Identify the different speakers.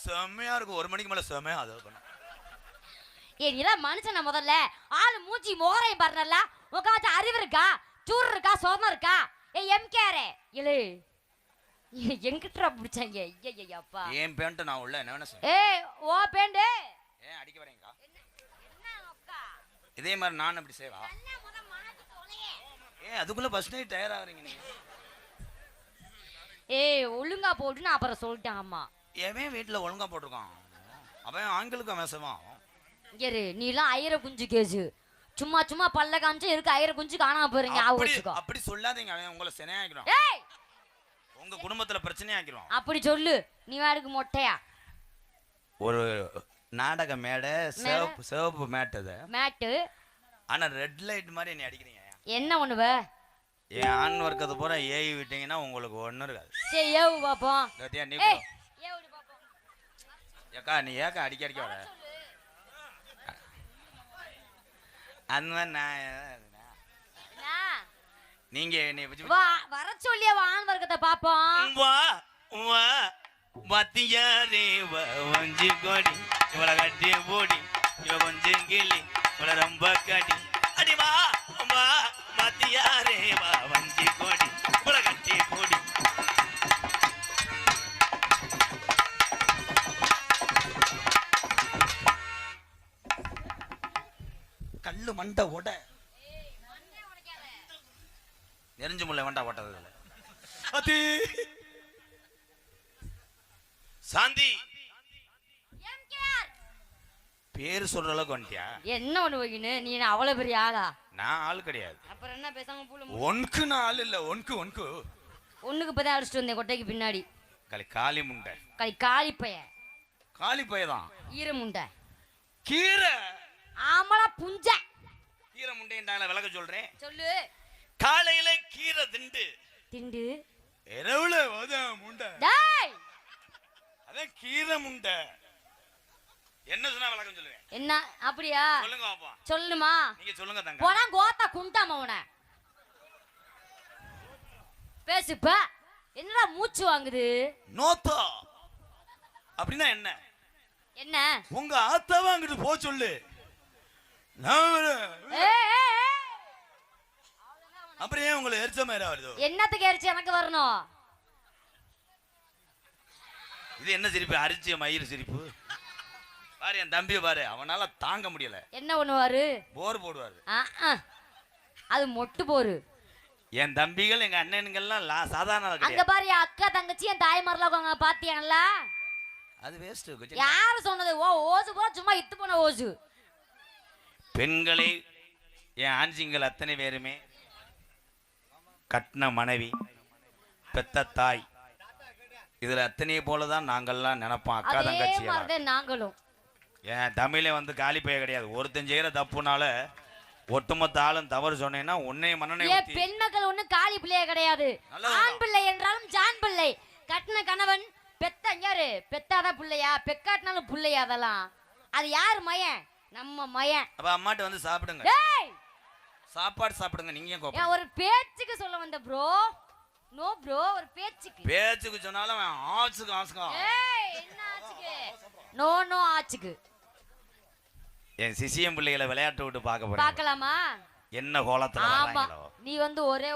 Speaker 1: செம்மையா இருக்கும். 1 மணிக்கு மேல செம்மையா அது பண்ணும்.
Speaker 2: ஏ நீலாம் மனுஷன முதல்ல ஆளு மூஞ்சி மோரையும் பாருனல்ல. உனக்காச்சும் அறிவு இருக்கா? சூர் இருக்கா? சோமம் இருக்கா? ஏ எம்கேரே இல்ல எங்கிட்டா பிடிச்சாங்க? ஐயய்யப்பா
Speaker 1: ஏன் பேண்ட் நான் உள்ள என்ன வேணா
Speaker 2: ஏ ஓ பேண்ட்
Speaker 1: ஏன் அடிக்க வரீங்கக்கா? இதே மாதிரி நான் அப்படி செய்வா? ஏன் அதுக்குள்ள ஃபர்ஸ்ட் நைட் டயர் ஆகுறீங்க நீங்க?
Speaker 2: ஏய் ஒழுங்கா போட்டு நான் அப்புறம் சொல்லிட்டேன். அம்மா
Speaker 1: எவன் வீட்டுல ஒழுங்கா போட்டிருக்கான்? அவன் ஆண்களுக்கு அவசரம்.
Speaker 2: இரு நீலாம் ஐயர குஞ்சு கேசு. சும்மா சும்மா பல்ல காமிச்சு இருக்கு ஐயர குஞ்சு காணாம போறீங்க.
Speaker 1: அப்படி சொல்லாதீங்க. அவன் உங்களை சினையாக்கிறோம்.
Speaker 2: ஏய்
Speaker 1: உங்க குடும்பத்துல பிரச்சனையாக்கிறோம்.
Speaker 2: அப்படி சொல்லு. நீ வாடுக்கு மொட்டையா? ஒரு
Speaker 1: நாடக மேடை சிவப்பு மேட் அது
Speaker 2: மேட்டு.
Speaker 1: ஆனா ரெட் லைட் மாதிரி என்ன அடிக்கிறீங்க.
Speaker 2: என்ன பண்ணுவ?
Speaker 1: ஏன் ஆண் வர்க்கத்தை பூரா ஏவி விட்டீங்கன்னா உங்களுக்கு ஒன்றும் இருக்காது.
Speaker 2: சரி ஏவு பாப்போம்.
Speaker 1: நீ
Speaker 2: ஏவுடி பாப்போம்.
Speaker 1: ஏக்கா நீ ஏக்கா அடிக்க வர அந்த மாதிரி நீங்க
Speaker 2: வர சொல்லிய ஆண் வர்க்கத்தை பாப்போம்.
Speaker 1: மத்தியாரே வஞ்சி கோடி இவளை கட்டி போடி இவ கொஞ்சம் கிளி இவளை ரொம்ப கட்டி அடிவா மத்தியாரே வஞ்சி கோடி இவளை கட்டி போடி. கல்லு மண்டை ஓட நெறிஞ்சு முல்லை மண்டை ஓட்டது அதி சாந்தி பேரு சொல்ற அளவுக்கு வந்துட்டியா?
Speaker 2: என்ன ஒண்ணு வைக்கணு? நீ என்ன அவ்வளவு பெரிய ஆளா?
Speaker 1: நான் ஆள் கிடையாது.
Speaker 2: அப்புறம் என்ன பேசாம பூல
Speaker 1: ஒன்க்கு நான் ஆள் இல்ல. ஒன்க்கு
Speaker 2: ஒண்ணுக்கு பதா அடிச்சிட்டு வந்தேன் கொட்டைக்கு பின்னாடி.
Speaker 1: காளி முண்டை
Speaker 2: காளி பைய
Speaker 1: தான்
Speaker 2: ஈர முண்டை
Speaker 1: கீரை
Speaker 2: ஆமளா புஞ்ச
Speaker 1: கீரை முண்டைன்றாங்களே விளக்க சொல்றேன்.
Speaker 2: சொல்லு.
Speaker 1: காலையில கீரை திண்டு இரவுல முண்டை.
Speaker 2: டேய்
Speaker 1: அதான் கீரை முண்டை. என்ன சொன்னா விளக்கம் சொல்லுவேன்.
Speaker 2: என்ன அப்படியா?
Speaker 1: சொல்லுங்க பாப்பா.
Speaker 2: சொல்லுமா?
Speaker 1: நீங்க சொல்லுங்க தங்க.
Speaker 2: போடா கோத்தா குண்டாம உன. பேசுப்ப. என்னடா மூச்சு வாங்குது?
Speaker 1: நோத்தா அப்படின்னா என்ன?
Speaker 2: என்ன?
Speaker 1: உங்க ஆத்தாவா அங்கிட்டு போ சொல்லு. அப்புறம் ஏன் உங்களை எரிச்ச மாதிரி வருது?
Speaker 2: என்னத்துக்கு எரிச்சு எனக்கு வரணும்?
Speaker 1: இது என்ன சிரிப்பு? அரிச்சிய மயிர் சிரிப்பு பாரு. என் தம்பியை பாரு, அவனால தாங்க முடியல.
Speaker 2: என்ன பண்ணுவாரு?
Speaker 1: போர் போடுவாரு.
Speaker 2: அது மொட்டு போரு.
Speaker 1: என் தம்பிகள் எங்க அண்ணனுங்கெல்லாம் சாதாரண.
Speaker 2: அங்க பாரு என் அக்கா தங்கச்சி என் தாய்மாரெல்லாம் உட்காங்க பாத்தியாங்களா?
Speaker 1: அது வேஸ்ட்.
Speaker 2: யாரு சொன்னது? ஓசு போல சும்மா இத்து போன ஓசு.
Speaker 1: பெண்களை என் ஆண்சிங்கள் அத்தனை பேருமே கட்டின மனைவி பெத்த தாய் இதுல அத்தனையை போலதான் நாங்கள்லாம் நினைப்போம். அக்கா தங்கச்சி
Speaker 2: நாங்களும்.
Speaker 1: ஏன் தமிழே வந்து காலி பைய கிடையாது. ஒருத்தன் செய்யற தப்புனால ஒட்டுமொத்த ஆளும் தவறு சொன்னேன்னா உன்னை மன்னனை.
Speaker 2: பெண் மக்கள் ஒண்ணு காலி பிள்ளைய கிடையாது. ஆண் பிள்ளை என்றாலும் ஜான் பிள்ளை. கட்டின கணவன் பெத்த யாரு? பெத்தாதான் பிள்ளையா? பெக்காட்டினாலும் பிள்ளையா? அதெல்லாம் அது யாரு மயன்? நம்ம மயன்.
Speaker 1: அப்ப அம்மாட்ட வந்து சாப்பிடுங்க. சாப்பாடு சாப்பிடுங்க. நீங்க
Speaker 2: ஒரு பேச்சுக்கு சொல்ல வந்த ப்ரோ. நோ ப்ரோ, ஒரு பேச்சுக்கு
Speaker 1: சொன்னாலும் ஆச்சுக்கு.
Speaker 2: என்ன ஆச்சுக்கு? நோ ஆச்சுக்கு.
Speaker 1: என் சிசியம் பிள்ளைகளை விளையாட்டு விட்டு பார்க்கலாமா?
Speaker 2: என்ன
Speaker 1: கோலத்துல
Speaker 2: நீ வந்து ஒரே